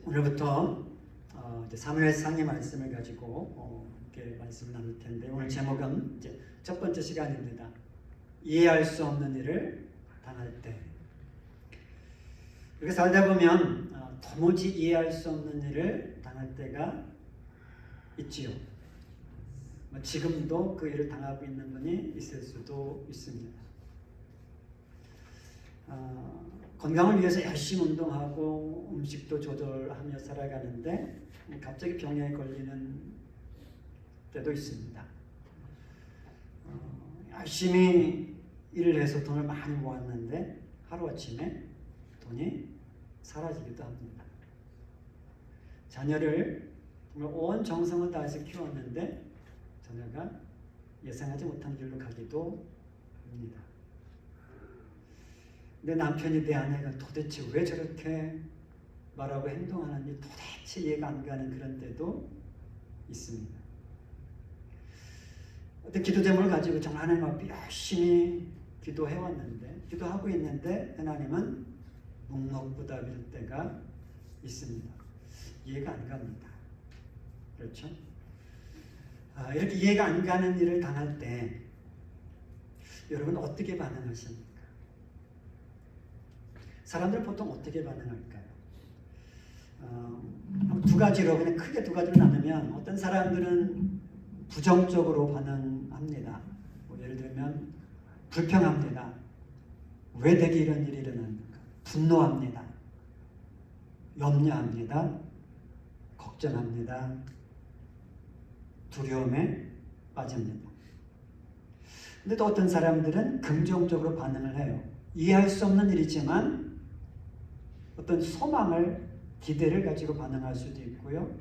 오늘부터 이제 사무엘상의 말씀을 가지고 이렇게 말씀을 나눌 텐데, 오늘 제목은 이제 첫 번째 시간입니다. 이해할 수 없는 일을 당할 때. 이렇게 살다 보면 도무지 이해할 수 없는 일을 당할 때가 있지요. 지금도 그 일을 당하고 있는 분이 있을 수도 있습니다. 건강을 위해서 열심히 운동하고 음식도 조절하며 살아가는데 갑자기 병에 걸리는 때도 있습니다. 열심히 일을 해서 돈을 많이 모았는데 하루아침에 돈이 사라지기도 합니다. 자녀를 정말 온 정성을 다해서 키웠는데 자녀가 예상하지 못한 길로 가기도 합니다. 내 남편이 내 아내가 도대체 왜 저렇게 말하고 행동하는지 도대체 이해가 안 가는 그런 때도 있습니다. 어떤 기도 제목을 가지고 정말 하나님 앞에 열심히 기도해왔는데, 기도하고 있는데 하나님은 묵묵부답일 때가 있습니다. 이해가 안 갑니다. 그렇죠? 이렇게 이해가 안 가는 일을 당할 때 여러분 어떻게 반응하십니까? 사람들은 보통 어떻게 반응할까요? 두 가지로, 그냥 크게 두 가지로 나누면, 어떤 사람들은 부정적으로 반응합니다. 예를 들면 불평합니다. 왜 내게 이런 일이 일어났는가? 분노합니다. 염려합니다. 걱정합니다. 두려움에 빠집니다. 근데 또 어떤 사람들은 긍정적으로 반응을 해요. 이해할 수 없는 일이지만 어떤 소망을, 기대를 가지고 반응할 수도 있고요,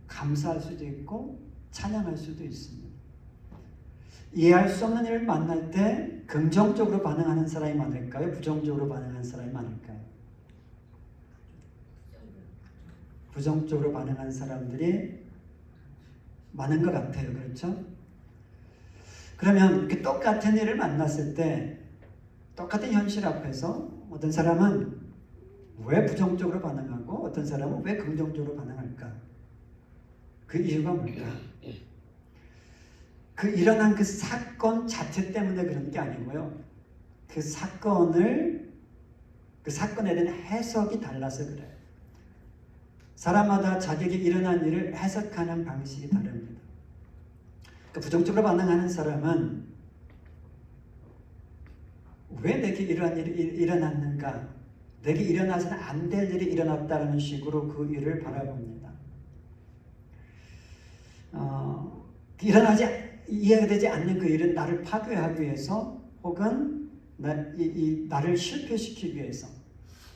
감사할 수도 있고 찬양할 수도 있습니다. 이해할 수 없는 일을 만날 때 긍정적으로 반응하는 사람이 많을까요? 부정적으로 반응하는 사람이 많을까요? 부정적으로 반응하는 사람들이 많은 것 같아요. 그렇죠? 그러면 이렇게 똑같은 일을 만났을 때, 똑같은 현실 앞에서 어떤 사람은 왜 부정적으로 반응하고 어떤 사람은 왜 긍정적으로 반응할까? 그 이유가 뭘까? 그 일어난 그 사건 자체 때문에 그런 게 아니고요, 그 사건에 대한 해석이 달라서 그래요. 사람마다 자기에게 일어난 일을 해석하는 방식이 다릅니다. 그러니까 부정적으로 반응하는 사람은 왜 내게 이러한 일이 일어났는가? 내게 일어나서는 안 될 일이 일어났다는 식으로 그 일을 바라봅니다. 이해가 되지 않는 그 일은 나를 파괴하기 위해서, 혹은 나를 실패시키기 위해서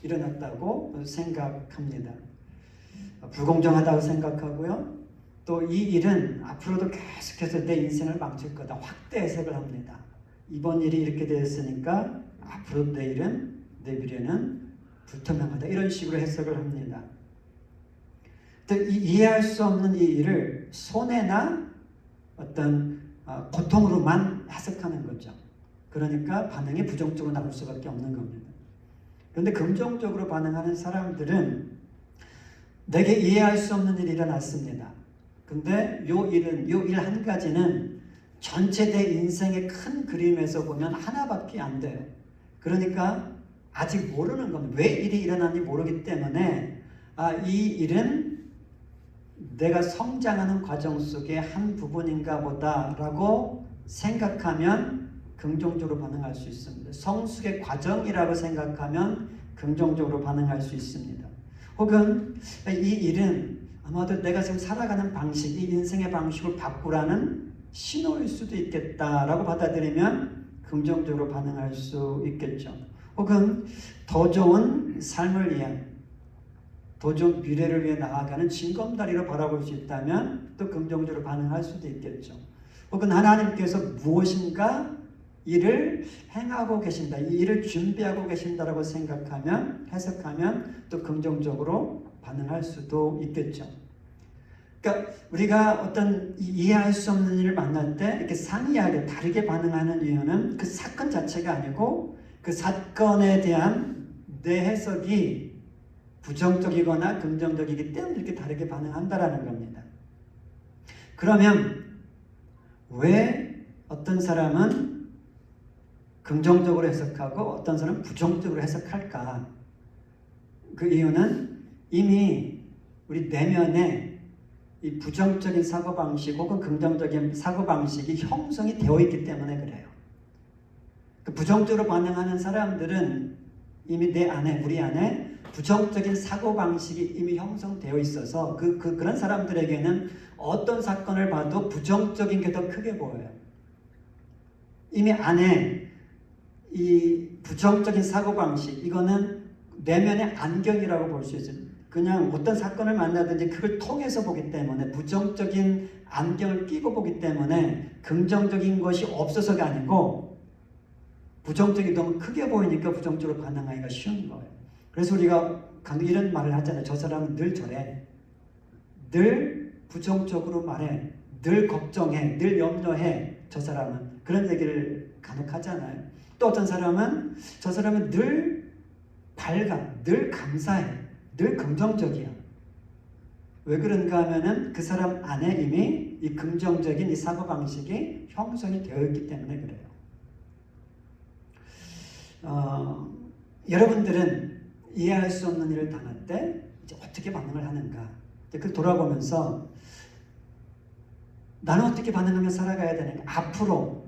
일어났다고 생각합니다. 불공정하다고 생각하고요, 또 이 일은 앞으로도 계속해서 내 인생을 망칠 거다, 확대 해석을 합니다. 이번 일이 이렇게 되었으니까 앞으로 내 미래는 불투명하다, 이런 식으로 해석을 합니다. 이해할 수 없는 이 일을 손해나 어떤 고통으로만 해석하는 거죠. 그러니까 반응이 부정적으로 나올 수밖에 없는 겁니다. 그런데 긍정적으로 반응하는 사람들은 내게 이해할 수 없는 일이 일어났습니다. 근데 요 일 한 가지는 전체 내 인생의 큰 그림에서 보면 하나밖에 안 돼요. 그러니까 아직 모르는 겁니다. 왜 일이 일어났는지 모르기 때문에 이 일은 내가 성장하는 과정 속의 한 부분인가 보다라고 생각하면 긍정적으로 반응할 수 있습니다. 성숙의 과정이라고 생각하면 긍정적으로 반응할 수 있습니다. 혹은 이 일은 아마도 내가 지금 살아가는 방식, 이 인생의 방식을 바꾸라는 신호일 수도 있겠다라고 받아들이면 긍정적으로 반응할 수 있겠죠. 혹은 더 좋은 삶을 위한, 더 좋은 미래를 위해 나아가는 징검다리로 바라볼 수 있다면 또 긍정적으로 반응할 수도 있겠죠. 혹은 하나님께서 무엇인가 일을 행하고 계신다, 이 일을 준비하고 계신다라고 생각하면, 해석하면 또 긍정적으로 반응할 수도 있겠죠. 그러니까 우리가 어떤 이해할 수 없는 일을 만날 때 이렇게 상이하게 다르게 반응하는 이유는 그 사건 자체가 아니고 그 사건에 대한 내 해석이 부정적이거나 긍정적이기 때문에 이렇게 다르게 반응한다라는 겁니다. 그러면 왜 어떤 사람은 긍정적으로 해석하고 어떤 사람은 부정적으로 해석할까? 그 이유는 이미 우리 내면에 이 부정적인 사고방식 혹은 긍정적인 사고방식이 형성이 되어 있기 때문에 그래요. 그 부정적으로 반응하는 사람들은 이미 내 안에, 우리 안에 부정적인 사고방식이 이미 형성되어 있어서 그런 사람들에게는 어떤 사건을 봐도 부정적인 게 더 크게 보여요. 이미 안에 이 부정적인 사고방식, 이거는 내면의 안경이라고 볼 수 있어요. 그냥 어떤 사건을 만나든지 그걸 통해서 보기 때문에, 부정적인 안경을 끼고 보기 때문에 긍정적인 것이 없어서가 아니고 부정적이 너무 크게 보이니까 부정적으로 반응하기가 쉬운 거예요. 그래서 우리가 이런 말을 하잖아요. 저 사람은 늘 저래. 늘 부정적으로 말해. 늘 걱정해. 늘 염려해. 저 사람은. 그런 얘기를 간혹 하잖아요. 또 어떤 사람은 저 사람은 늘 밝아. 늘 감사해. 늘 긍정적이야. 왜 그런가 하면은 그 사람 안에 이미 이 긍정적인 이 사고방식이 형성이 되어 있기 때문에 그래요. 여러분들은 이해할 수 없는 일을 당할 때 이제 어떻게 반응을 하는가? 그걸 돌아보면서 나는 어떻게 반응하며 살아가야 되는가? 앞으로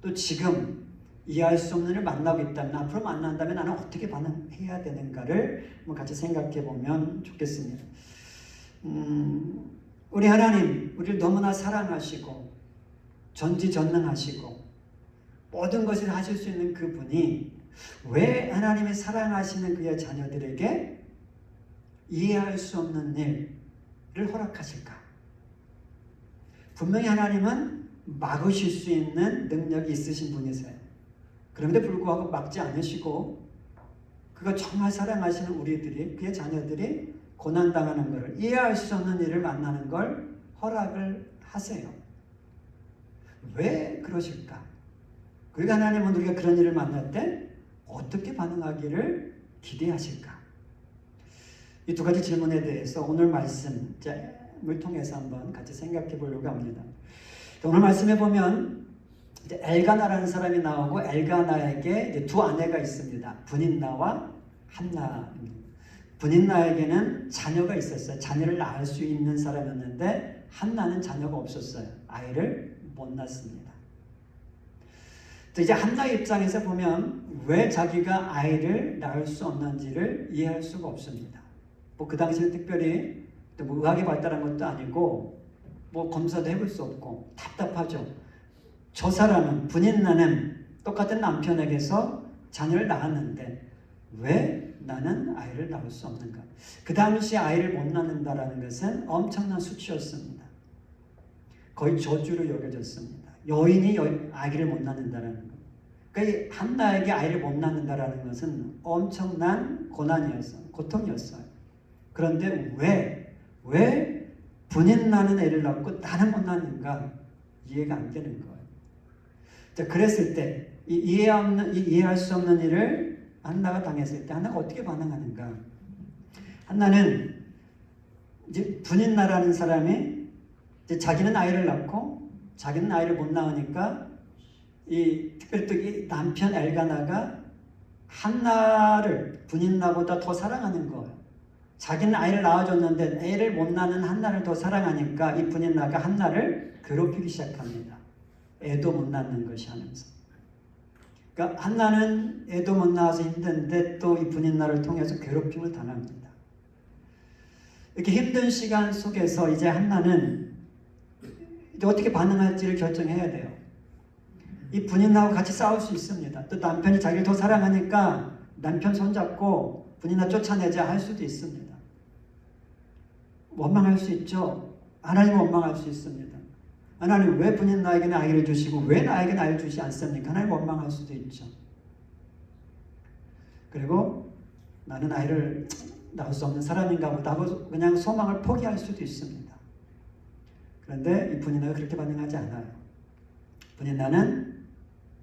또 지금 이해할 수 없는 일을 만나고 있다면, 앞으로 만난다면 나는 어떻게 반응해야 되는가를 한번 같이 생각해 보면 좋겠습니다. 우리 하나님, 우리를 너무나 사랑하시고 전지전능하시고 모든 것을 하실 수 있는 그분이 왜 하나님의 사랑하시는 그의 자녀들에게 이해할 수 없는 일을 허락하실까? 분명히 하나님은 막으실 수 있는 능력이 있으신 분이세요. 그런데 불구하고 막지 않으시고 그가 정말 사랑하시는 우리들이, 그의 자녀들이 고난당하는 것을, 이해할 수 없는 일을 만나는 걸 허락을 하세요. 왜 그러실까? 그러니까 하나님은 우리가 그런 일을 만날 때 어떻게 반응하기를 기대하실까? 이 두 가지 질문에 대해서 오늘 말씀을 통해서 한번 같이 생각해 보려고 합니다. 오늘 말씀에 보면 엘가나라는 사람이 나오고, 엘가나에게 이제 두 아내가 있습니다. 분인나와 한나입니다. 분인나에게는 자녀가 있었어요. 자녀를 낳을 수 있는 사람이었는데 한나는 자녀가 없었어요. 아이를 못 낳습니다. 이제 한나 입장에서 보면 왜 자기가 아이를 낳을 수 없는지를 이해할 수가 없습니다. 뭐 그 당시에 특별히 뭐 의학이 발달한 것도 아니고 뭐 검사도 해볼 수 없고 답답하죠. 저 사람은, 분인나는 똑같은 남편에게서 자녀를 낳았는데 왜 나는 아이를 낳을 수 없는가? 그 당시 아이를 못 낳는다라는 것은 엄청난 수치였습니다. 거의 저주로 여겨졌습니다. 여인이 아기를 못 낳는다라는 것. 그러니까 한나에게 아이를 못 낳는다라는 것은 엄청난 고난이었어요. 고통이었어요. 그런데 왜 분인나는 애를 낳고 나는 못 낳는가? 이해가 안 되는 거예요. 자, 그랬을 때 이해할 수 없는 일을 한나가 당했을 때 한나가 어떻게 반응하는가? 한나는 이제 분인나라는 사람이 이제 자기는 아이를 낳고 자기는 아이를 못 낳으니까 특별히 또 이 남편 엘가나가 한나를 분인나보다 더 사랑하는 거예요. 자기는 아이를 낳아줬는데 애를 못 낳는 한나를 더 사랑하니까 이 분인나가 한나를 괴롭히기 시작합니다. 애도 못 낳는 것이 하면서. 그러니까 한나는 애도 못 낳아서 힘든데 또 이 분인나를 통해서 괴롭힘을 당합니다. 이렇게 힘든 시간 속에서 이제 한나는 이제 어떻게 반응할지를 결정해야 돼요. 이 분인나하고 같이 싸울 수 있습니다. 또 남편이 자기를 더 사랑하니까 남편 손잡고 분인나 쫓아내자 할 수도 있습니다. 원망할 수 있죠. 하나님 원망할 수 있습니다. 하나님 왜 분인나에게는 아이를 주시고 왜 나에게는 아이를 주시 않습니까? 하나님 원망할 수도 있죠. 그리고 나는 아이를 낳을 수 없는 사람인가 보다 하고 그냥 소망을 포기할 수도 있습니다. 그런데 이 분인나가 그렇게 반응하지 않아요. 분인나는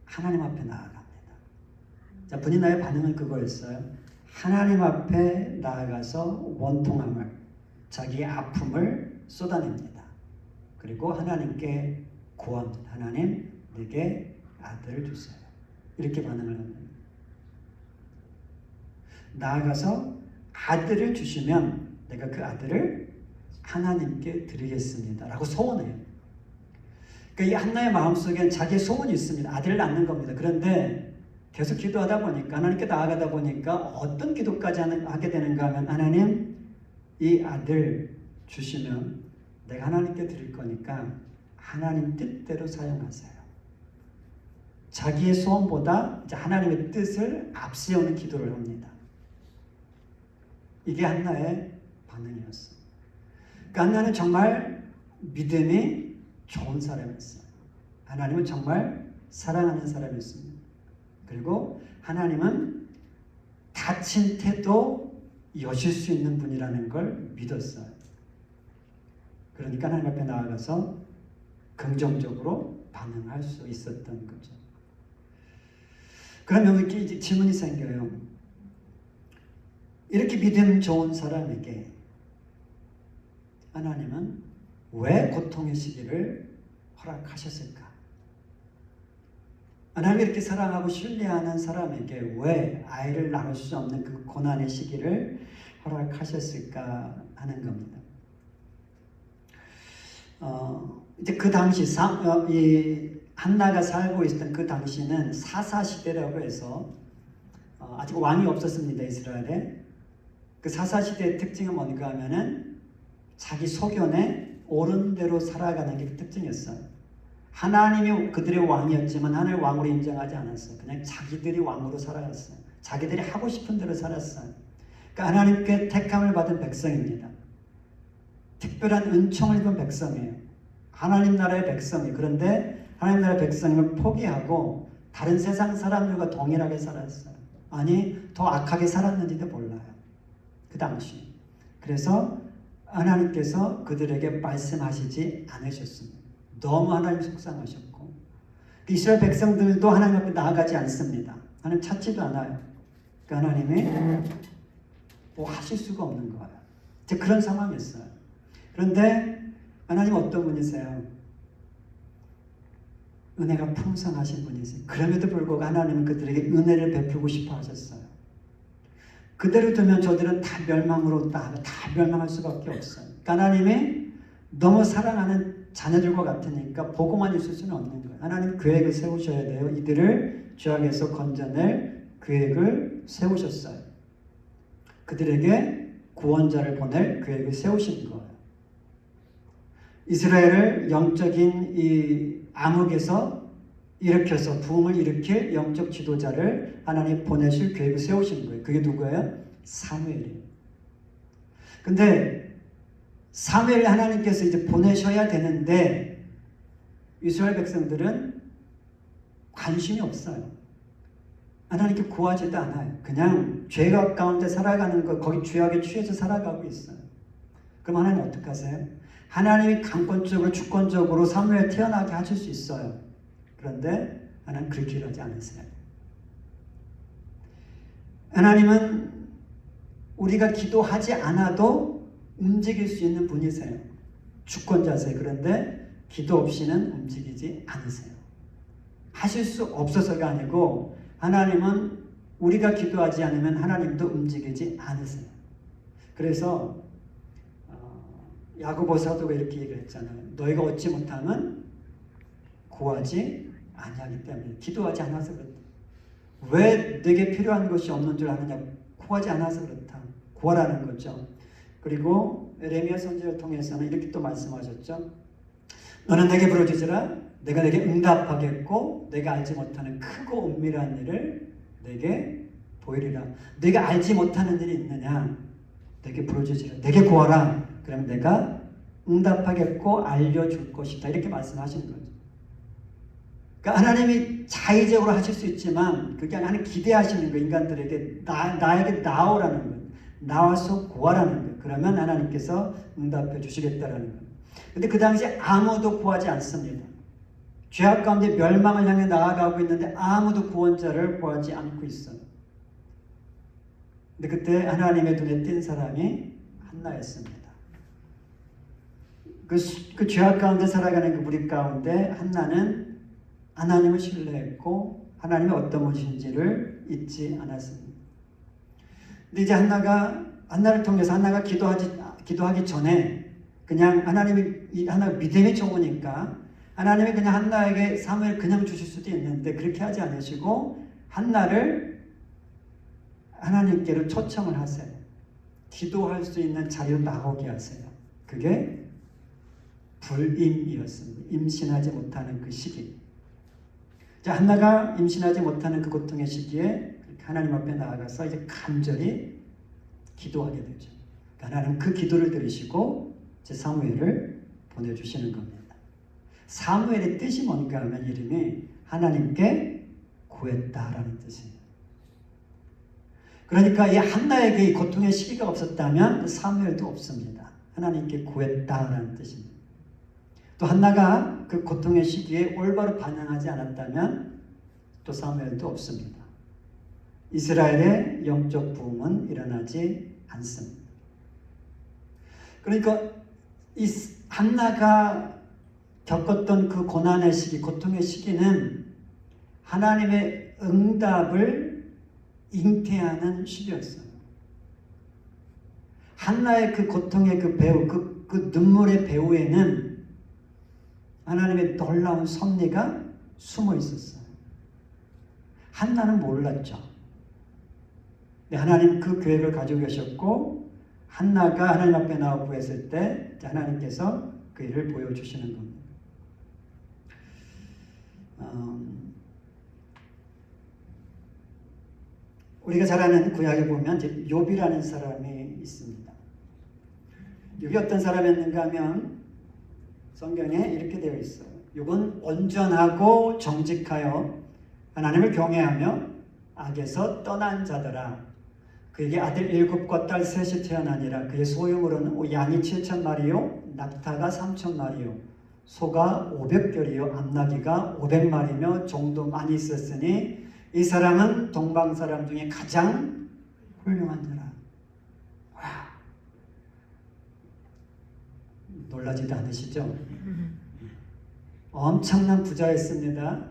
하나님 앞에 나아갑니다. 자, 분인나의 반응은 그거였어요. 하나님 앞에 나아가서 원통함을, 자기의 아픔을 쏟아냅니다. 그리고 하나님께 구합니다. 하나님, 내게 아들을 주세요. 이렇게 반응을 합니다. 나아가서 아들을 주시면 내가 그 아들을 하나님께 드리겠습니다. 라고 소원해요. 그러니까 이 한나의 마음속에 자기의 소원이 있습니다. 아들을 낳는 겁니다. 그런데 계속 기도하다 보니까, 하나님께 나아가다 보니까 어떤 기도까지 하게 되는가 하면, 하나님, 이 아들 주시면 내가 하나님께 드릴 거니까 하나님 뜻대로 사용하세요. 자기의 소원보다 이제 하나님의 뜻을 앞세우는 기도를 합니다. 이게 한나의 반응이었어요. 그러니까 한나는 정말 믿음이 좋은 사람이었어요. 하나님은 정말 사랑하는 사람이었습니다. 그리고 하나님은 다친 태도 여실 수 있는 분이라는 걸 믿었어요. 그러니까 하나님 앞에 나아가서 긍정적으로 반응할 수 있었던 거죠. 그러면 이렇게 이제 질문이 생겨요. 이렇게 믿음 좋은 사람에게 하나님은 왜 고통의 시기를 허락하셨을까? 하나님이 이렇게 사랑하고 신뢰하는 사람에게 왜 아이를 낳을 수 없는 그 고난의 시기를 허락하셨을까 하는 겁니다. 이제 그 당시 이 한나가 살고 있었던 그 당시는 사사시대라고 해서 아직 왕이 없었습니다. 이스라엘에. 그 사사시대의 특징은 뭔가 하면은 자기 소견에 옳은 대로 살아가는 게 특징이었어요. 하나님이 그들의 왕이었지만 하나님을 왕으로 인정하지 않았어요. 그냥 자기들이 왕으로 살아갔어요. 자기들이 하고 싶은 대로 살았어요. 그러니까 하나님께 택함을 받은 백성입니다. 특별한 은총을 입은 백성이에요. 하나님 나라의 백성이. 그런데 하나님 나라의 백성을 포기하고 다른 세상 사람들과 동일하게 살았어요. 아니, 더 악하게 살았는지도 몰라요. 그 당시. 그래서 하나님께서 그들에게 말씀하시지 않으셨습니다. 너무 하나님 속상하셨고, 이스라엘 백성들도 하나님 앞에 나아가지 않습니다. 하나님 찾지도 않아요. 그러니까 하나님이 뭐 하실 수가 없는 거예요. 이제 그런 상황이었어요. 그런데 하나님 어떤 분이세요? 은혜가 풍성하신 분이세요. 그럼에도 불구하고 하나님은 그들에게 은혜를 베풀고 싶어 하셨어요. 그대로 두면 저들은 다 멸망으로 다 멸망할 수밖에 없어요. 그러니까 하나님이 너무 사랑하는 자녀들과 같으니까 보고만 있을 수는 없는 거예요. 하나님 계획을 세우셔야 돼요. 이들을 죄악에서 건져낼 계획을 세우셨어요. 그들에게 구원자를 보낼 계획을 세우신 거예요. 이스라엘을 영적인 이 암흑에서 일으켜서 부흥을 일으킬 영적 지도자를 하나님 보내실 계획을 세우신 거예요. 그게 누구예요? 사무엘이에요. 근데 사무엘을 하나님께서 이제 보내셔야 되는데 이스라엘 백성들은 관심이 없어요. 하나님께 구하지도 않아요. 그냥 죄악 가운데 살아가는 거, 거기 죄악에 취해서 살아가고 있어요. 그럼 하나님 어떻게 하세요? 하나님이 강권적으로 주권적으로 사무엘 태어나게 하실 수 있어요. 그런데 하나님 그렇게 일하지 않으세요. 하나님은 우리가 기도하지 않아도 움직일 수 있는 분이세요. 주권자세요. 그런데 기도 없이는 움직이지 않으세요. 하실 수 없어서가 아니고 하나님은 우리가 기도하지 않으면 하나님도 움직이지 않으세요. 그래서 야고보 사도가 이렇게 얘기했잖아요. 너희가 얻지 못하면 구하지 아니하기 때문에, 기도하지 않아서 그렇다. 왜 내게 필요한 것이 없는 줄 아느냐? 구하지 않아서 그렇다. 구하라는 거죠. 그리고 에레미야 선지자를 통해서는 이렇게 또 말씀하셨죠. 너는 내게 부르짖으라. 내가 내게 응답하겠고 내가 알지 못하는 크고 은밀한 일을 내게 보이리라. 내가 알지 못하는 일이 있느냐? 내게 부르짖으라. 내게 구하라. 그러면 내가 응답하겠고 알려줄 것이다. 이렇게 말씀하시는 거죠. 그러니까 하나님이 자의적으로 하실 수 있지만 그게 하나님 기대하시는 거예요. 인간들에게 나에게 나오라는 거예요. 나와서 구하라는 거예요. 그러면 하나님께서 응답해 주시겠다라는 거예요. 근데 그 당시에 아무도 구하지 않습니다. 죄악 가운데 멸망을 향해 나아가고 있는데 아무도 구원자를 구하지 않고 있어요. 근데 그때 하나님의 눈에 띈 사람이 한나였습니다. 그 죄악 가운데 살아가는 그 무리 가운데 한나는 하나님을 신뢰했고 하나님이 어떤 분이신지를 잊지 않았습니다. 근데 이제 한나를 통해서 한나가 기도하기 전에 그냥 하나가 믿음이 좋으니까 하나님이 그냥 한나에게 사무엘 그냥 주실 수도 있는데 그렇게 하지 않으시고 한나를 하나님께로 초청을 하세요. 기도할 수 있는 자리로 나오게 하세요. 그게 불임이었습니다. 임신하지 못하는 그 시기. 자, 한나가 임신하지 못하는 그 고통의 시기에 하나님 앞에 나아가서 이제 간절히 기도하게 되죠. 하나님 그 기도를 들으시고 이제 사무엘을 보내주시는 겁니다. 사무엘의 뜻이 뭔가 하면 이름이 하나님께 구했다라는 뜻입니다. 그러니까 이 한나에게 이 고통의 시기가 없었다면 사무엘도 없습니다. 하나님께 구했다라는 뜻입니다. 또 한나가 그 고통의 시기에 올바로 반응하지 않았다면 또 사무엘도 없습니다. 이스라엘의 영적 부흥은 일어나지 않습니다. 그러니까 이 한나가 겪었던 그 고난의 시기, 고통의 시기는 하나님의 응답을 잉태하는 시기였어요. 한나의 그 고통의 그 배후, 그 눈물의 배후에는 하나님의 놀라운 섭리가 숨어 있었어요. 한나는 몰랐죠. 근데 하나님 그 계획을 가지고 계셨고 한나가 하나님 앞에 나와 구했을 때 하나님께서 그 일을 보여주시는 겁니다. 우리가 잘 아는 구약에 보면 욥이라는 사람이 있습니다. 욥이 어떤 사람이었는가 하면 성경에 이렇게 되어 있어요. 욥은 온전하고 정직하여 하나님을 경외하며 악에서 떠난 자더라. 그에게 아들 7과 딸 3이 태어나니라. 그의 소유물은 양이 7,000마리요 낙타가 3,000마리요 소가 500결이요 암나귀가 500마리며 종도 많이 있었으니 이 사람은 동방 사람 중에 가장 훌륭한 자라. 와, 놀라지도 않으시죠? 엄청난 부자였습니다.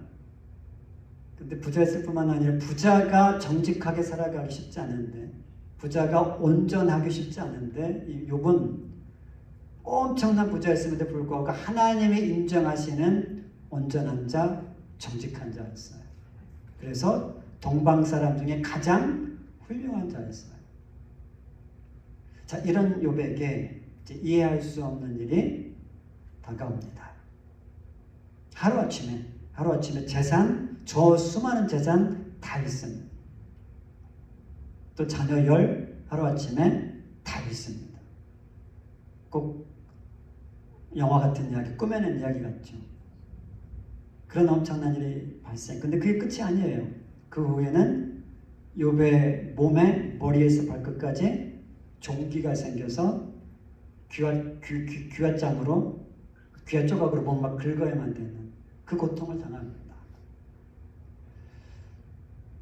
근데 부자였을 뿐만 아니라 부자가 정직하게 살아가기 쉽지 않은데, 부자가 온전하기 쉽지 않은데 이 욥은 엄청난 부자였음에도 불구하고 하나님이 인정하시는 온전한 자, 정직한 자였어요. 그래서 동방 사람 중에 가장 훌륭한 자였어요. 자, 이런 욥에게 이해할 수 없는 일이 다가옵니다. 하루아침에 재산, 저 수많은 재산 다 잃습니다. 또 자녀 10 하루아침에 다 잃습니다. 꼭 영화 같은 이야기, 꾸며낸 이야기 같죠. 그런 엄청난 일이 발생. 근데 그게 끝이 아니에요. 그 후에는 욥의 몸에 머리에서 발끝까지 종기가 생겨서 귀화 조각으로 몸 막 긁어야만 되는 그 고통을 당합니다.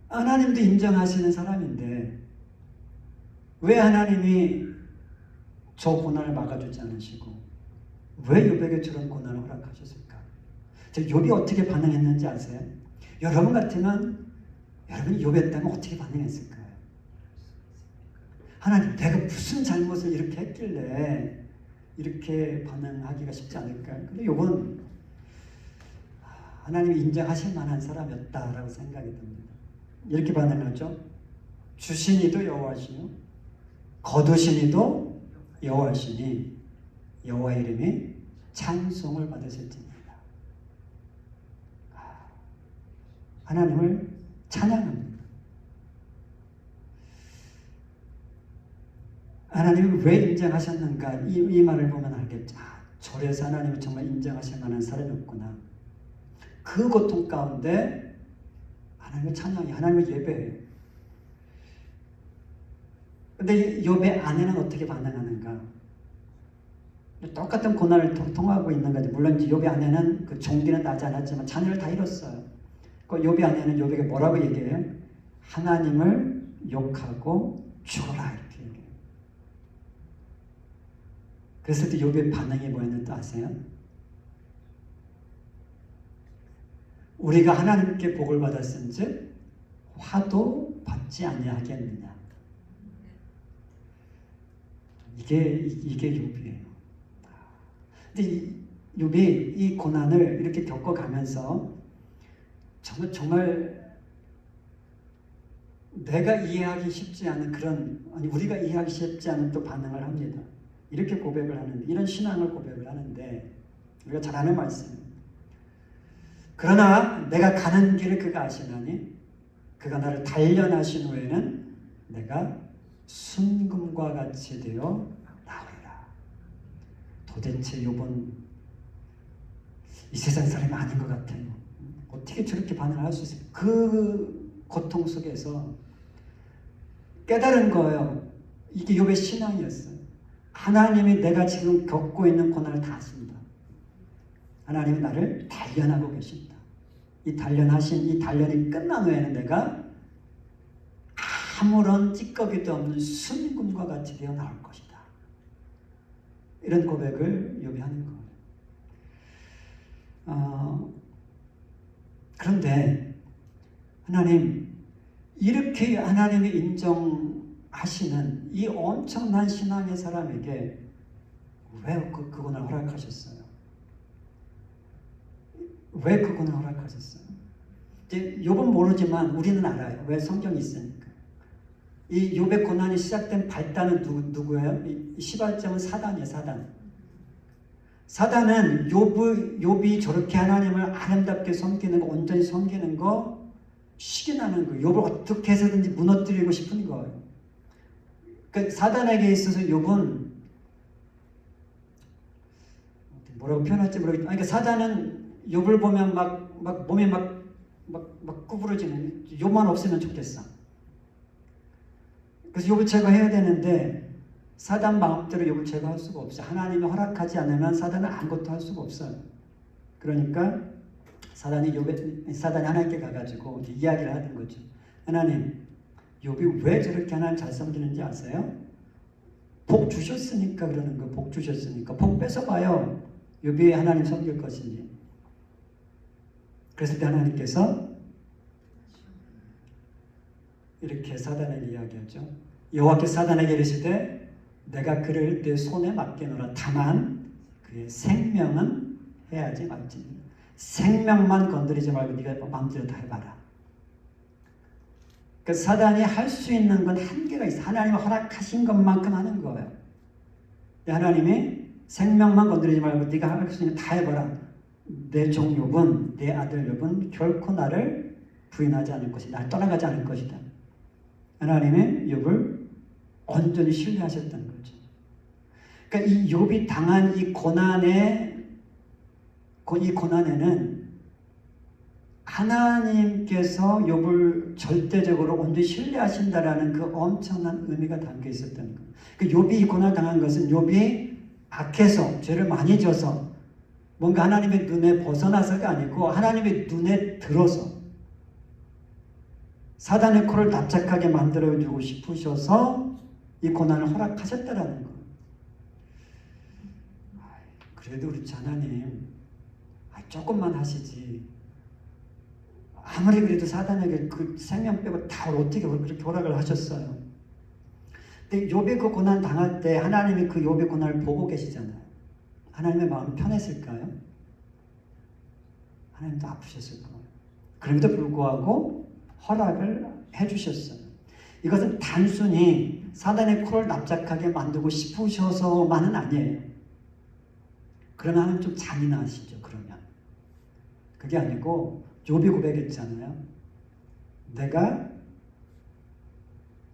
하나님도 인정하시는 사람인데 왜 하나님이 저 고난을 막아주지 않으시고 왜 욥에게 저런 고난을 허락하셨을까? 욥이 어떻게 반응했는지 아세요? 여러분 같으면 여러분이 욥이었다면 어떻게 반응했을까요? 하나님, 내가 무슨 잘못을 이렇게 했길래 이렇게 반응하기가 쉽지 않을까요? 근데 욥은 하나님이 인정하실 만한 사람이었다라고 생각이 듭니다. 이렇게 반응하죠. 주신 이도 여호와시요 거두신 이도 여호와시니 여호와 이름이 찬송을 받으실지니라. 하나님을 찬양합니다. 하나님이 왜 인정하셨는가? 이 말을 보면 알겠죠. 저래서 하나님이 정말 인정하실 만한 사람이었구나. 그 고통 가운데 하나님을 찬양해, 하나님을 예배해. 근데 욥의 아내는 어떻게 반응하는가? 똑같은 고난을 통하고 있는 거지. 물론 이제 욥의 아내는 그 종기는 나지 않았지만 자녀를 다 잃었어요. 그 욥의 아내는 욥에게 뭐라고 얘기해요? 하나님을 욕하고 죽어라 이렇게 얘기해요. 그랬을 때 욥의 반응이 뭐였는지 아세요? 우리가 하나님께 복을 받았은즉 화도 받지 아니하겠느냐. 이게 욥이에요. 근데 욥이 이 고난을 이렇게 겪어가면서 정말 내가 이해하기 쉽지 않은 그런, 아니 우리가 이해하기 쉽지 않은 또 반응을 합니다. 이렇게 고백을 하는데, 이런 신앙을 고백을 하는데 우리가 잘 아는 말씀입니다. 그러나 내가 가는 길을 그가 아시나니 그가 나를 단련하신 후에는 내가 순금과 같이 되어 나오리라. 도대체 욥은 이 세상 사람이 아닌 것 같아요. 어떻게 저렇게 반응을 할 수 있어요? 그 고통 속에서 깨달은 거예요. 이게 욥의 신앙이었어요. 하나님이 내가 지금 겪고 있는 고난을 다 아십니다. 하나님이 나를 단련하고 계십니다. 이 단련이 끝난 후에는 내가 아무런 찌꺼기도 없는 순금과 같이 되어 나올 것이다. 이런 고백을 욥이 하는 거예요. 그런데 하나님, 이렇게 하나님이 인정하시는 이 엄청난 신앙의 사람에게 왜 그 고난을 허락하셨어요? 왜 그 고난을 허락하셨어요? 이제 욥은 모르지만 우리는 알아요. 왜? 성경이 있으니까. 이 욥의 고난이 시작된 발단은 누구예요? 이 시발점은 사단이에요. 사단은 욥이 저렇게 하나님을 아름답게 섬기는 거, 온전히 섬기는 거 시기나는 거예요. 욥을 어떻게 해서든지 무너뜨리고 싶은 거예요. 그러니까 사단에게 있어서 욥은 뭐라고 표현할지 모르겠지만, 그러니까 사단은 욥을 보면 막 몸이 막 구부러지는, 욥만 없으면 좋겠어. 그래서 욥을 제거해야 되는데 사단 마음대로 욥을 제거할 수가 없어요. 하나님이 허락하지 않으면 사단은 아무것도 할 수가 없어요. 그러니까 사단이 하나님께 가가지고 이야기를 하는 거죠. 하나님, 욥이 왜 저렇게 하나님 잘 섬기는지 아세요? 복 주셨으니까 그러는 거. 복 주셨으니까. 복 뺏어봐요. 욥이 하나님 섬길 것인지. 그랬을 때 하나님께서 이렇게 사단에게 이야기하죠. 여호와께서 사단에게 이르시되 내가 그를 내 손에 맡기노라. 다만 그의 생명은 해하지 말지니. 생명만 건드리지 말고 네가 마음대로 다 해봐라. 그 사단이 할 수 있는 건 한계가 있어. 하나님이 허락하신 것만큼 하는 거예요. 하나님이 생명만 건드리지 말고 네가 할 수 있는 다 해봐라. 내 종 욥은, 내 아들 욥은 결코 나를 부인하지 않을 것이다. 나를 떠나가지 않을 것이다. 하나님의 욥을 온전히 신뢰하셨다는 거죠. 그러니까 이 욥이 당한 이 고난에는 하나님께서 욥을 절대적으로 온전히 신뢰하신다라는 그 엄청난 의미가 담겨 있었다는 거예요. 그러니까 욥이 이 고난을 당한 것은 욥이 악해서, 죄를 많이 져서, 뭔가 하나님의 눈에 벗어나서가 아니고 하나님의 눈에 들어서 사단의 코를 납작하게 만들어주고 싶으셔서 이 고난을 허락하셨다라는 거예요. 그래도 우리 하나님 조금만 하시지. 아무리 그래도 사단에게 그 생명 빼고 다 어떻게 그렇게 허락을 하셨어요. 근데 욥이 그 고난 당할 때 하나님이 그 욥의 고난을 보고 계시잖아요. 하나님의 마음이 편했을까요? 하나님도 아프셨을 거예요. 그럼에도 불구하고 허락을 해주셨어요. 이것은 단순히 사단의 코를 납작하게 만들고 싶으셔서만은 아니에요. 그러면 하나님 좀 잔인하시죠. 그러면 그게 아니고 욥이 고백했잖아요. 내가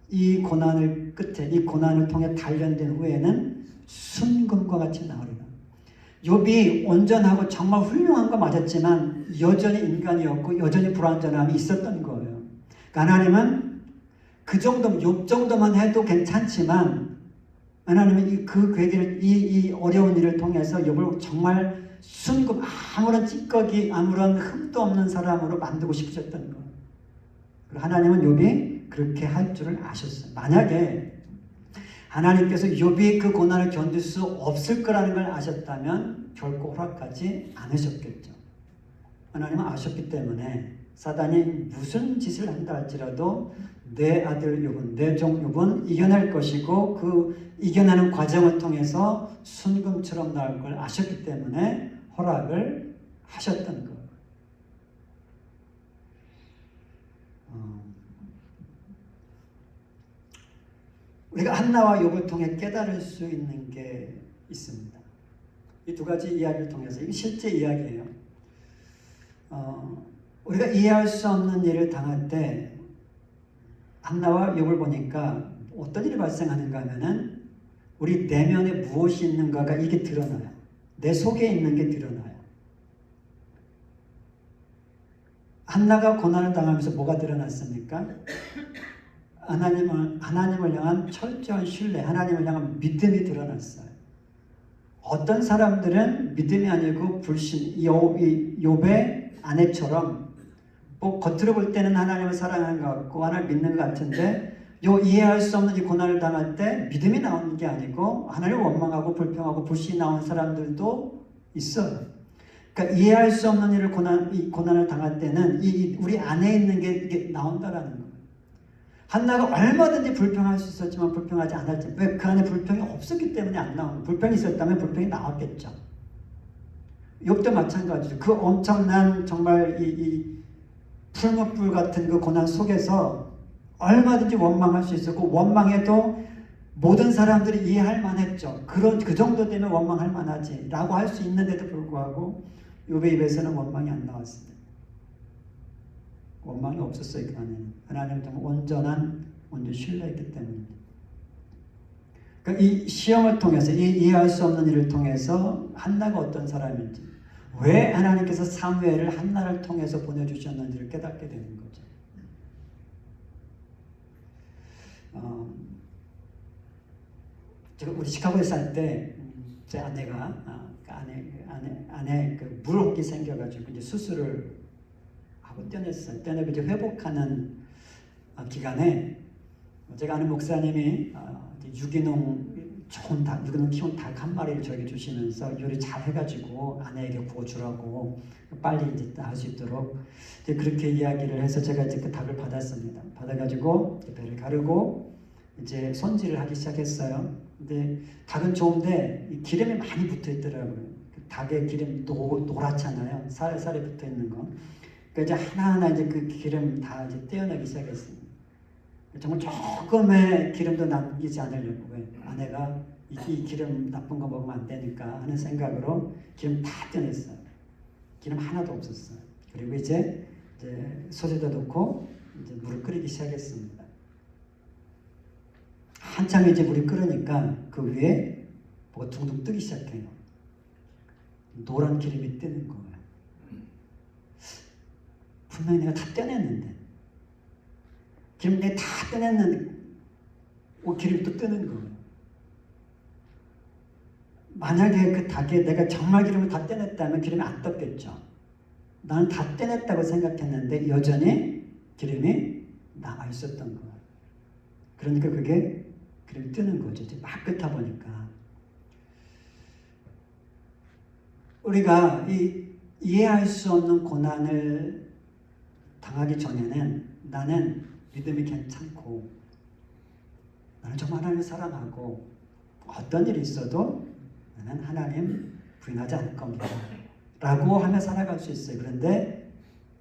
이 고난을 끝에, 이 고난을 통해 단련된 후에는 순금과 같이 나오리라. 욥이 온전하고 정말 훌륭한 거 맞았지만 여전히 인간이었고 여전히 불완전함이 있었던 거예요. 그러니까 하나님은 그 정도, 욥 정도만 해도 괜찮지만 하나님은 그 괴기를, 이 어려운 일을 통해서 욥을 정말 순금, 아무런 찌꺼기, 아무런 흠도 없는 사람으로 만들고 싶으셨던 거예요. 그리고 하나님은 욥이 그렇게 할 줄을 아셨어요. 만약에 하나님께서 욥이 그 고난을 견딜 수 없을 거라는 걸 아셨다면 결코 허락하지 않으셨겠죠. 하나님은 아셨기 때문에 사단이 무슨 짓을 한다 할지라도 내 아들 욥은, 내 종 욥은 이겨낼 것이고 그 이겨내는 과정을 통해서 순금처럼 나올 걸 아셨기 때문에 허락을 하셨던 것. 우리가 한나와 욥을 통해 깨달을 수 있는 게 있습니다. 이 두 가지 이야기를 통해서, 이게 실제 이야기예요. 우리가 이해할 수 없는 일을 당할 때 한나와 욥을 보니까 어떤 일이 발생하는가 하면은 우리 내면에 무엇이 있는가가 이게 드러나요. 내 속에 있는 게 드러나요. 한나가 고난을 당하면서 뭐가 드러났습니까? 하나님을 향한 철저한 신뢰, 하나님을 향한 믿음이 드러났어요. 어떤 사람들은 믿음이 아니고 불신, 욥의 아내처럼 뭐 겉으로 볼 때는 하나님을 사랑하는 것 같고 하나님을 믿는 것 같은데 이해할 수 없는 이 고난을 당할 때 믿음이 나오는 게 아니고 하나님을 원망하고 불평하고 불신이 나온 사람들도 있어요. 그러니까 이해할 수 없는 일을 고난을 당할 때는 우리 안에 있는 게 이게 나온다라는 거예요. 한나가 얼마든지 불평할 수 있었지만 불평하지 않았지. 왜? 그 안에 불평이 없었기 때문에 안 나오는 거예요. 불평이 있었다면 불평이 나왔겠죠. 욥도 마찬가지죠. 그 엄청난 정말 이 풀무불 같은 그 고난 속에서 얼마든지 원망할 수 있었고 원망해도 모든 사람들이 이해할 만했죠. 그 정도 되면 원망할 만하지 라고 할 수 있는데도 불구하고 욥의 입에서는 원망이 안 나왔습니다. 원망이 없었어요. 그 안에는. 하나님을 정말 온전 신뢰했기 때문입니다. 그러니까 이 시험을 통해서 이해할 수 없는 일을 통해서 한나가 어떤 사람인지 왜 하나님께서 사무엘을 한나를 통해서 보내주셨는지를 깨닫게 되는 거죠. 제가 우리 시카고에 살 때 제 아내가 아내 그 물혹이 생겨가지고 이제 수술을 하고 떼냈어요. 떼내고 이제 회복하는 기간에 제가 아는 목사님이 유기농 좋은 닭, 유기농 키운 닭 한 마리를 저에게 주시면서 요리 잘 해가지고 아내에게 구워주라고 빨리 이제 할 수 있도록 이제 그렇게 이야기를 해서 제가 이제 그 닭을 받았습니다. 받아가지고 배를 가르고 이제 손질을 하기 시작했어요. 근데 닭은 좋은데 기름이 많이 붙어 있더라고요. 그 닭의 기름 노랗잖아요. 살에 붙어 있는 거. 그러니까 이제 하나하나 이제 그 기름 다 이제 떼어내기 시작했습니다. 정말 조금의 기름도 남기지 않으려고. 왜? 아내가 이 기름 나쁜 거 먹으면 안 되니까 하는 생각으로 기름 다 떼냈어요. 기름 하나도 없었어요. 그리고 이제 소주도 넣고 이제 물을 끓이기 시작했습니다. 한참 이제 물이 끓으니까 그 위에 뭐가 둥둥 뜨기 시작해요. 노란 기름이 뜨는 거예요. 분명히 내가 다 떼냈는데 기름 내가 다 떼냈는데 기름이 또 뜨는 거예요. 만약에 그 닭에 내가 정말 기름을 다 떼냈다면 기름이 안 떴겠죠. 나는 다 떼냈다고 생각했는데 여전히 기름이 남아 있었던 거예요. 그러니까 그게 기름이 뜨는 거죠. 이제 막 끓다 보니까 우리가 이해할 수 없는 고난을 당하기 전에는 나는 믿음이 괜찮고 나는 정말 하나님을 사랑하고 어떤 일이 있어도 나는 하나님 부인하지 않을 겁니다 라고 하며 살아갈 수 있어요. 그런데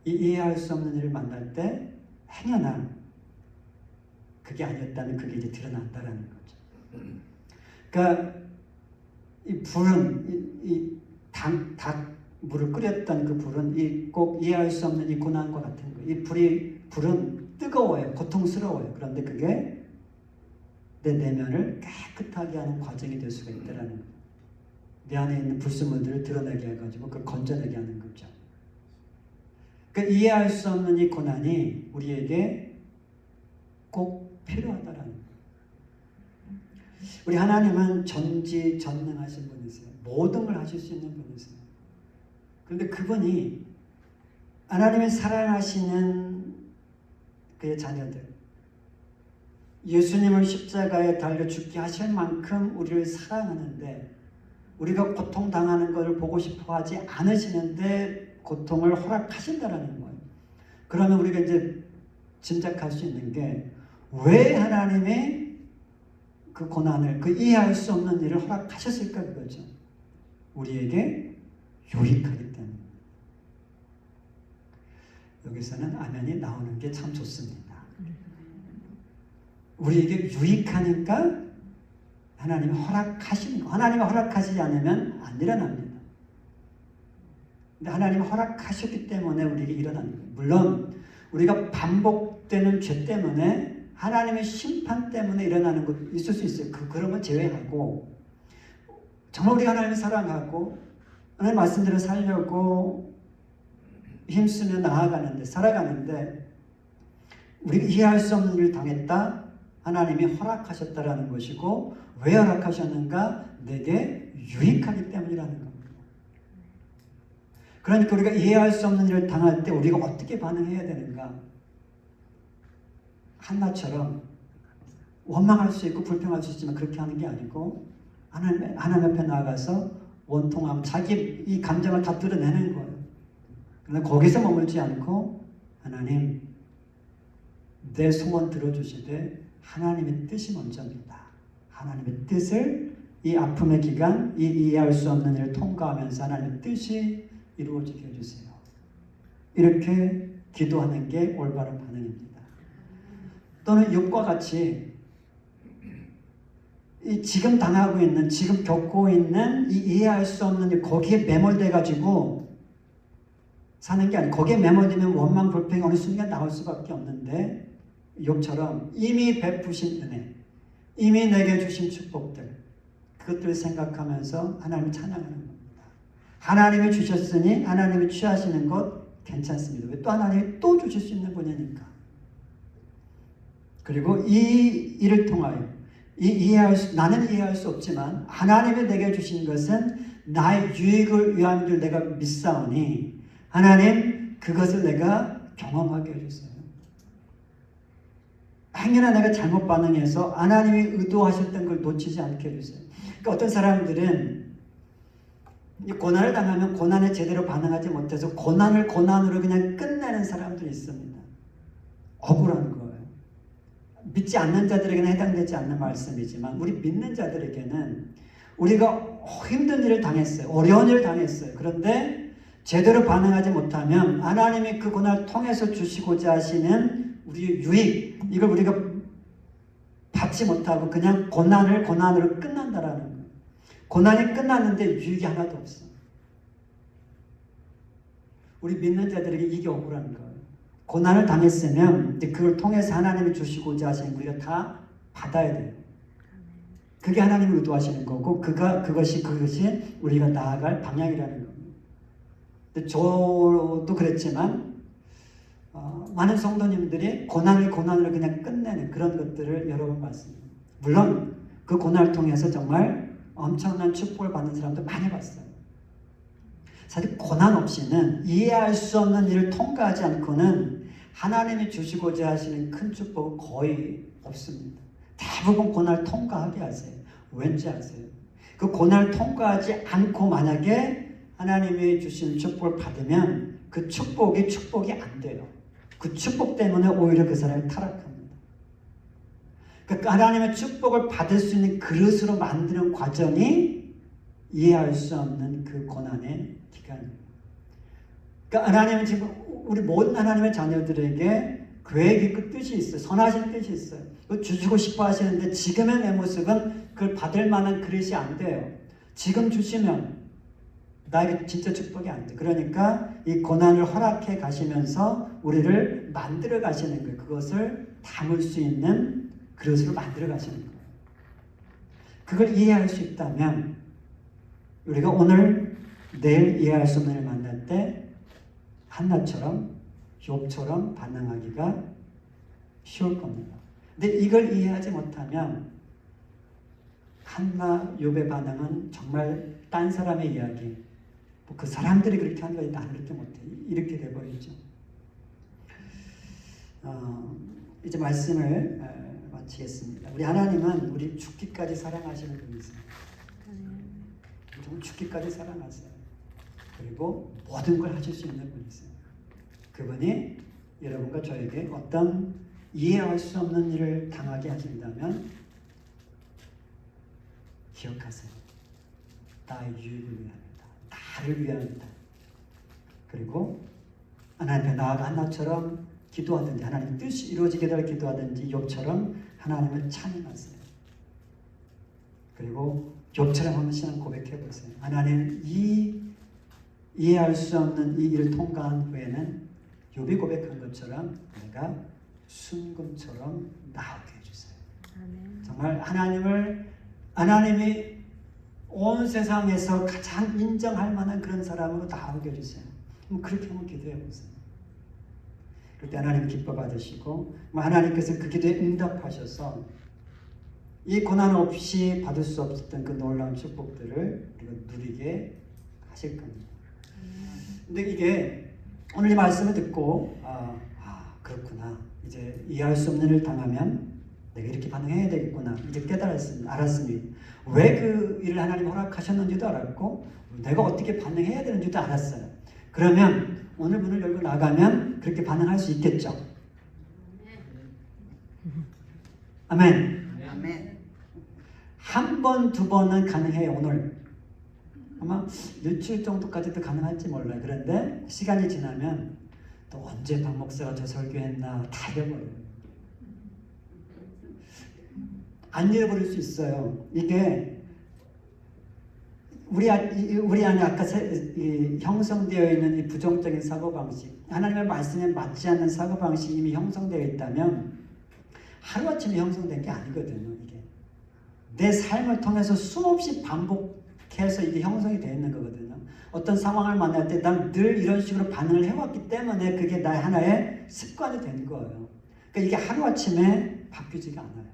이해할 수 없는 일을 만날 때 행여나 그게 아니었다면 그게 이제 드러난다라는 거죠. 그러니까 이 불은 닭 물을 끓였던 그 불은 꼭 이해할 수 없는 이 고난과 같은 거예요. 이 불은 뜨거워요. 고통스러워요. 그런데 그게 내 내면을 깨끗하게 하는 과정이 될 수가 있다라는 거예요. 내 안에 있는 불순물들을 드러내게 해가지고 그걸 건져내게 하는 거죠. 그러니까 이해할 수 없는 이 고난이 우리에게 꼭 필요하다라는 거예요. 우리 하나님은 전지전능하신 분이세요. 모든 걸 하실 수 있는 분이세요. 그런데 그분이 하나님의 사랑하시는 그의 자녀들, 예수님을 십자가에 달려 죽게 하실 만큼 우리를 사랑하는데 우리가 고통당하는 것을 보고 싶어 하지 않으시는데 고통을 허락하신다라는 거예요. 그러면 우리가 이제 짐작할 수 있는 게 왜 하나님이 그 고난을, 그 이해할 수 없는 일을 허락하셨을까 그거죠. 우리에게 유익하기 때문에. 여기서는 아멘이 나오는 게 참 좋습니다. 우리에게 유익하니까 하나님이 허락하시는 거. 하나님이 허락하시지 않으면 안 일어납니다. 근데 하나님이 허락하셨기 때문에 우리에게 일어나는 거예요. 물론 우리가 반복되는 죄 때문에 하나님의 심판 때문에 일어나는 것 있을 수 있어요. 그런 제외하고 정말 우리가 하나님을 사랑하고 하나님 말씀대로 살려고 힘쓰며 나아가는데 살아가는데 우리가 이해할 수 없는 일을 당했다. 하나님이 허락하셨다라는 것이고 왜 허락하셨는가? 내게 유익하기 때문이라는 겁니다. 그러니까 우리가 이해할 수 없는 일을 당할 때 우리가 어떻게 반응해야 되는가? 한나처럼 원망할 수 있고 불평할 수 있지만 그렇게 하는 게 아니고 하나님 앞에 나아가서 원통함, 자기 이 감정을 다 드러내는 거예요. 그런데 거기서 머물지 않고 하나님 내 소원 들어주시되 하나님의 뜻이 먼저입니다. 하나님의 뜻을 이 아픔의 기간, 이 이해할 수 없는 일을 통과하면서 하나님의 뜻이 이루어지게 해주세요. 이렇게 기도하는 게 올바른 반응입니다. 또는 욥과 같이 이 지금 당하고 있는, 지금 겪고 있는 이 이해할 수 없는 일, 거기에 매몰돼 가지고 사는 게 아니고 거기에 매몰되면 원망, 불평이 어느 순간 나올 수밖에 없는데 욥처럼 이미 베푸신 은혜, 이미 내게 주신 축복들, 그것들을 생각하면서 하나님을 찬양하는 겁니다. 하나님이 주셨으니 하나님이 취하시는 것 괜찮습니다. 왜? 또 하나님이 또 주실 수 있는 분이니까. 그리고 이 일을 통하여 나는 이해할 수 없지만 하나님이 내게 주신 것은 나의 유익을 위한 줄 내가 믿사오니 하나님 그것을 내가 경험하게 해주세요. 행여나 내가 잘못 반응해서 하나님이 의도하셨던 걸 놓치지 않게 해주세요. 그러니까 어떤 사람들은 고난을 당하면 고난에 제대로 반응하지 못해서 고난을 고난으로 그냥 끝내는 사람들이 있습니다. 억울한 거예요. 믿지 않는 자들에게는 해당되지 않는 말씀이지만 우리 믿는 자들에게는 우리가 힘든 일을 당했어요. 어려운 일을 당했어요. 그런데 제대로 반응하지 못하면 하나님이 그 고난을 통해서 주시고자 하시는 우리의 유익, 이걸 우리가 받지 못하고 그냥 고난으로 끝난다라는 거예요. 고난이 끝났는데 유익이 하나도 없어. 우리 믿는 자들에게 이게 억울한 거예요. 고난을 당했으면 그걸 통해서 하나님이 주시고자 하시는 우리가 다 받아야 돼요. 그게 하나님이 의도하시는 거고 그것이 우리가 나아갈 방향이라는 겁니다. 근데 저도 그랬지만 많은 성도님들이 고난으로 그냥 끝내는 그런 것들을 여러 번 봤습니다. 물론 그 고난을 통해서 정말 엄청난 축복을 받는 사람도 많이 봤어요. 사실 고난 없이는 이해할 수 없는 일을 통과하지 않고는 하나님이 주시고자 하시는 큰 축복은 거의 없습니다. 대부분 고난을 통과하게 하세요. 왠지 아세요? 그 고난을 통과하지 않고 만약에 하나님이 주신 축복을 받으면 그 축복이 안 돼요. 그 축복 때문에 오히려 그 사람이 타락합니다. 그러니까 하나님의 축복을 받을 수 있는 그릇으로 만드는 과정이 이해할 수 없는 그 고난의 기간입니다. 그러니까 하나님은 지금 우리 모든 하나님의 자녀들에게 계획이 있고 뜻이 있어요. 선하신 뜻이 있어요. 주시고 싶어 하시는데 지금의 내 모습은 그걸 받을 만한 그릇이 안 돼요. 지금 주시면 나에게 진짜 축복이 안 돼. 그러니까 이 고난을 허락해 가시면서 우리를 만들어 가시는 거예요. 그것을 담을 수 있는 그릇으로 만들어 가시는 거예요. 그걸 이해할 수 있다면 우리가 오늘 내일 이해할 수 없는 일을 만날 때 한나처럼 욥처럼 반응하기가 쉬울 겁니다. 근데 이걸 이해하지 못하면 한나 욥의 반응은 정말 딴 사람의 이야기, 그 사람들이 그렇게 하는 거지 나는 그렇게 못해, 이렇게 돼버리죠. 이제 말씀을 마치겠습니다. 우리 하나님은 우리 죽기까지 사랑하시는 분이세요. 정말 죽기까지 사랑하세요. 그리고 모든 걸 하실 수 있는 분이세요. 그분이 여러분과 저에게 어떤 이해할 수 없는 일을 당하게 하신다면 기억하세요. 나의 유익을 위함이다. 나를 위함이다. 그리고 하나님 앞에 나아가 한나처럼 기도하든지 하나님의 뜻이 이루어지게 될 기도하든지 욥처럼 하나님을 찬양하세요. 그리고 욥처럼 한번 신앙 고백해 보세요. 하나님, 이해할 수 없는 이 일을 통과한 후에는 욥이 고백한 것처럼 내가 순금처럼 나오게 해주세요. 아멘. 정말 하나님이 온 세상에서 가장 인정할 만한 그런 사람으로 나오게 해주세요. 그렇게 한번 기도해 보세요. 그때 하나님 기뻐 받으시고 하나님께서 그 기도에 응답하셔서 이 고난 없이 받을 수 없었던 그 놀라운 축복들을 우리가 누리게 하실 겁니다. 근데 이게 오늘 이 말씀을 듣고 그렇구나. 이제 이해할 수 없는 일을 당하면 내가 이렇게 반응해야 되겠구나. 이제 알았으니 왜 그 일을 하나님 허락하셨는지도 알았고 내가 어떻게 반응해야 되는지도 알았어요. 그러면 오늘 문을 열고 나가면 그렇게 반응할 수 있겠죠. 아멘. 아멘. 한 번, 두 번은 가능해요. 오늘 아마 일주일 정도까지도 가능할지 몰라요. 그런데 시간이 지나면 또 언제 박 목사가 저 설교했나 다 잃어버려요. 안 잃어버릴 수 있어요. 이게 우리 안에 아까 형성되어 있는 이 부정적인 사고방식, 하나님의 말씀에 맞지 않는 사고방식이 이미 형성되어 있다면 하루아침에 형성된 게 아니거든요. 이게 내 삶을 통해서 수없이 반복해서 이게 형성이 되어 있는 거거든요. 어떤 상황을 만날 때 난 늘 이런 식으로 반응을 해왔기 때문에 그게 나의 하나의 습관이 된 거예요. 그러니까 이게 하루아침에 바뀌지가 않아요.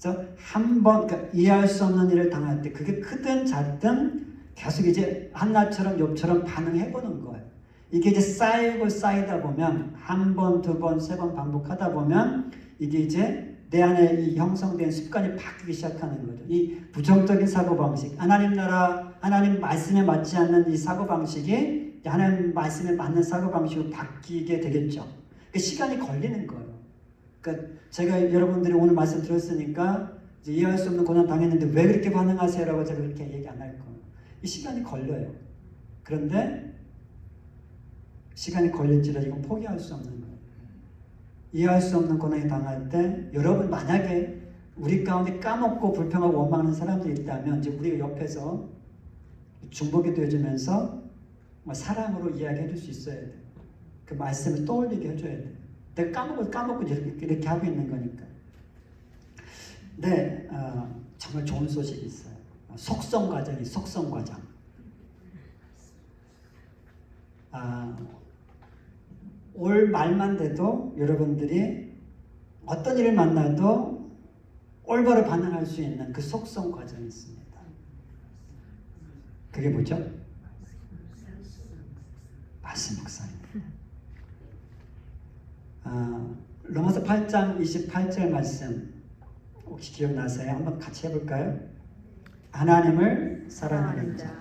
그래서 한번 이해할 수 없는 일을 당할 때 그게 크든 작든 계속 이제 한나처럼 욥처럼 반응해보는 거예요. 이게 이제 쌓이다 보면 한 번, 두 번, 세 번 반복하다 보면 이게 이제 내 안에 이 형성된 습관이 바뀌기 시작하는 거죠. 이 부정적인 사고방식, 하나님 나라, 하나님 말씀에 맞지 않는 이 사고방식이 하나님 말씀에 맞는 사고방식으로 바뀌게 되겠죠. 그 시간이 걸리는 거예요. 그러니까 제가 여러분들이 오늘 말씀 들었으니까 이제 이해할 수 없는 고난 당했는데 왜 그렇게 반응하세요? 라고 제가 그렇게 얘기 안 할 거예요. 이 시간이 걸려요. 그런데 시간이 걸릴지라도 이건 포기할 수 없는 거예요. 이해할 수 없는 고난이 당할 때 여러분 만약에 우리 가운데 까먹고 불평하고 원망하는 사람들이 있다면 이제 우리가 옆에서 중보기도 해주면서 사랑으로 이야기해 줄 수 있어야 돼요. 그 말씀을 떠올리게 해줘야 돼요. 내가 까먹고 이렇게 하고 있는 거니까. 네, 정말 좋은 소식이 있어요. 속성 과정. 올 말만 돼도 여러분들이 어떤 일을 만나도 올바로 반응할 수 있는 그 속성 과정이 있습니다. 그게 뭐죠? 말씀 묵상입니다. 로마서 8장 28절 말씀 혹시 기억나세요? 한번 같이 해볼까요? 하나님을 사랑하는 자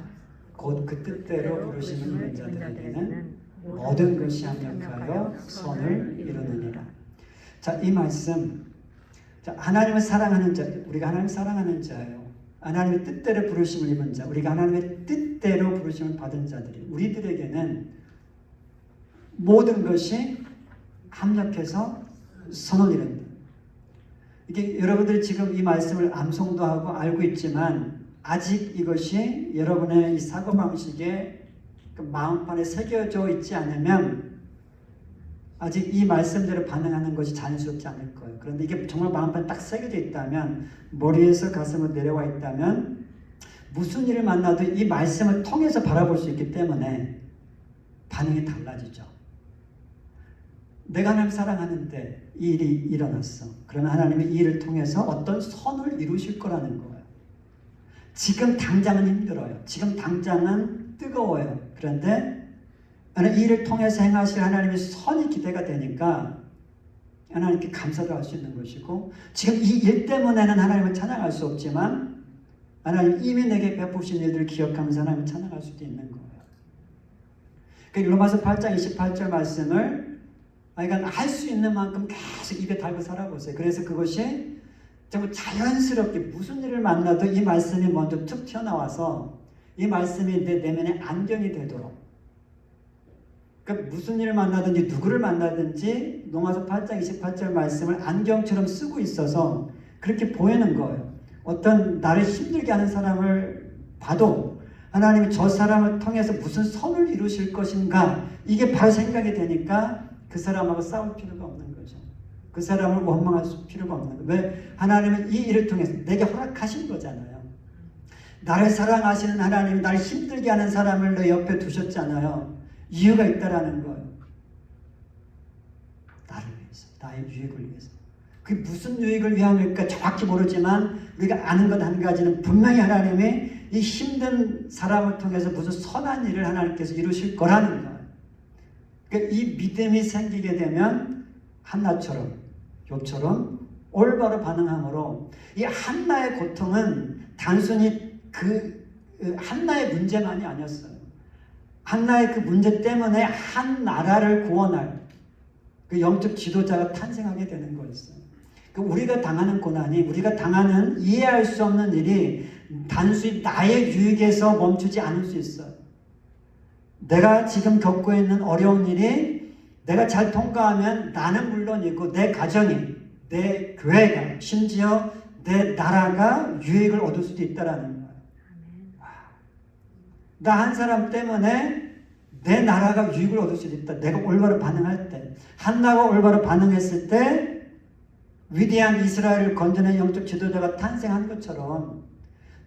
곧 그 뜻대로 부르심을 입은 자들에게는 모든 것이 합력하여 선을 이루느니라. 자, 이 말씀, 하나님을 사랑하는 자, 우리가 하나님을 사랑하는 자예요. 하나님의 뜻대로 부르심을 입은 자, 우리가 하나님의 뜻대로 부르심을 받은 자들이 우리들에게는 모든 것이 합력해서 선을 이룬다. 이게 여러분들이 지금 이 말씀을 암송도 하고 알고 있지만 아직 이것이 여러분의 이 사고방식에 그 마음판에 새겨져 있지 않으면 아직 이 말씀대로 반응하는 것이 자연스럽지 않을 거예요. 그런데 이게 정말 마음판에 딱 새겨져 있다면, 머리에서 가슴으로 내려와 있다면 무슨 일을 만나도 이 말씀을 통해서 바라볼 수 있기 때문에 반응이 달라지죠. 내가 하나님 사랑하는데 이 일이 일어났어. 그러면 하나님이 이 일을 통해서 어떤 선을 이루실 거라는 거예요. 지금 당장은 힘들어요. 지금 당장은 뜨거워요. 그런데 이 일을 통해서 행하실 하나님의 선이 기대가 되니까 하나님께 감사도 할 수 있는 것이고, 지금 이 일 때문에는 하나님을 찬양할 수 없지만 하나님 이미 내게 베푸신 일들을 기억하면서 하나님을 찬양할 수도 있는 거예요. 로마서 8장 28절 말씀을 그러니까 할 수 있는 만큼 계속 입에 달고 살아보세요. 그래서 그것이 정말 자연스럽게 무슨 일을 만나도 이 말씀이 먼저 툭 튀어나와서 이 말씀이 내 내면에 안경이 되도록, 그러니까 무슨 일을 만나든지 누구를 만나든지 로마서 8장 28절 말씀을 안경처럼 쓰고 있어서 그렇게 보이는 거예요. 어떤 나를 힘들게 하는 사람을 봐도 하나님이 저 사람을 통해서 무슨 선을 이루실 것인가, 이게 바로 생각이 되니까 그 사람하고 싸울 필요가 없는 거죠. 그 사람을 원망할 필요가 없는 거예요. 왜? 하나님은 이 일을 통해서 내게 허락하신 거잖아요. 나를 사랑하시는 하나님이 나를 힘들게 하는 사람을 내 옆에 두셨잖아요. 이유가 있다라는 거예요. 나를 위해서, 나의 유익을 위해서. 그게 무슨 유익을 위함일까 정확히 모르지만 우리가 아는 것 한 가지는 분명히 하나님이 이 힘든 사람을 통해서 무슨 선한 일을 하나님께서 이루실 거라는 거예요. 그러니까 이 믿음이 생기게 되면 한나처럼, 욥처럼 올바로 반응함으로 이 한나의 고통은 단순히 그 한나의 문제만이 아니었어요. 한나의 그 문제 때문에 한 나라를 구원할 그 영적 지도자가 탄생하게 되는 거였어요. 우리가 당하는 고난이, 우리가 당하는 이해할 수 없는 일이 단순히 나의 유익에서 멈추지 않을 수 있어요. 내가 지금 겪고 있는 어려운 일이 내가 잘 통과하면 나는 물론이고 내 가정이, 내 교회가, 심지어 내 나라가 유익을 얻을 수도 있다라는 거예요. 나 한 사람 때문에 내 나라가 유익을 얻을 수도 있다. 내가 올바로 반응할 때, 한나가 올바로 반응했을 때 위대한 이스라엘을 건져낸 영적 지도자가 탄생한 것처럼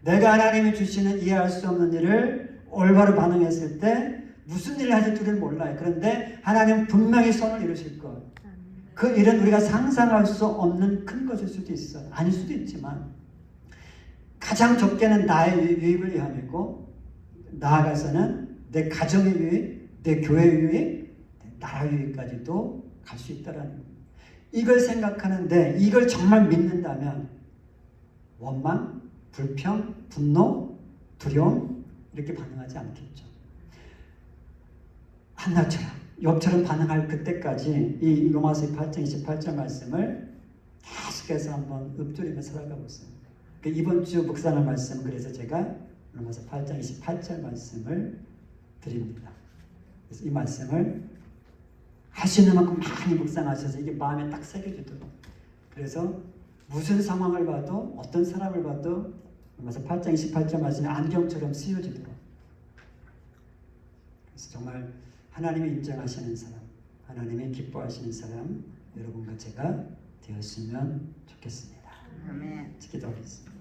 내가 하나님이 주시는 이해할 수 없는 일을 올바로 반응했을 때 무슨 일을 하실 줄은 몰라요. 그런데 하나님은 분명히 선을 이루실 거예요. 그 일은 우리가 상상할 수 없는 큰 것일 수도 있어요. 아닐 수도 있지만 가장 적게는 나의 유익을 위함이고, 나아가서는 내 가정의 유익, 내 교회의 유익, 내 나라 유익까지도 갈 수 있다는 거예요. 이걸 생각하는데, 이걸 정말 믿는다면 원망, 불평, 분노, 두려움 이렇게 반응하지 않겠죠. 한나처럼, 욥처럼 반응할 그때까지 이 로마서 8장 28절 말씀을 계속해서 한번 읊조리며 살아가 보세요. 이번 주 묵상할 말씀은 그래서 제가 로마서 8장 28절 말씀을 드립니다. 그래서 이 말씀을 하시는 만큼 많이 묵상하셔서 이게 마음에 딱 새겨지도록, 그래서 무슨 상황을 봐도 어떤 사람을 봐도 로마서 8장 28절 말씀이 안경처럼 쓰여지도록, 그래서 정말 하나님이 인정하시는 사람, 하나님이 기뻐하시는 사람 여러분과 제가 되었으면 좋겠습니다. 아멘. 기도하겠습니다.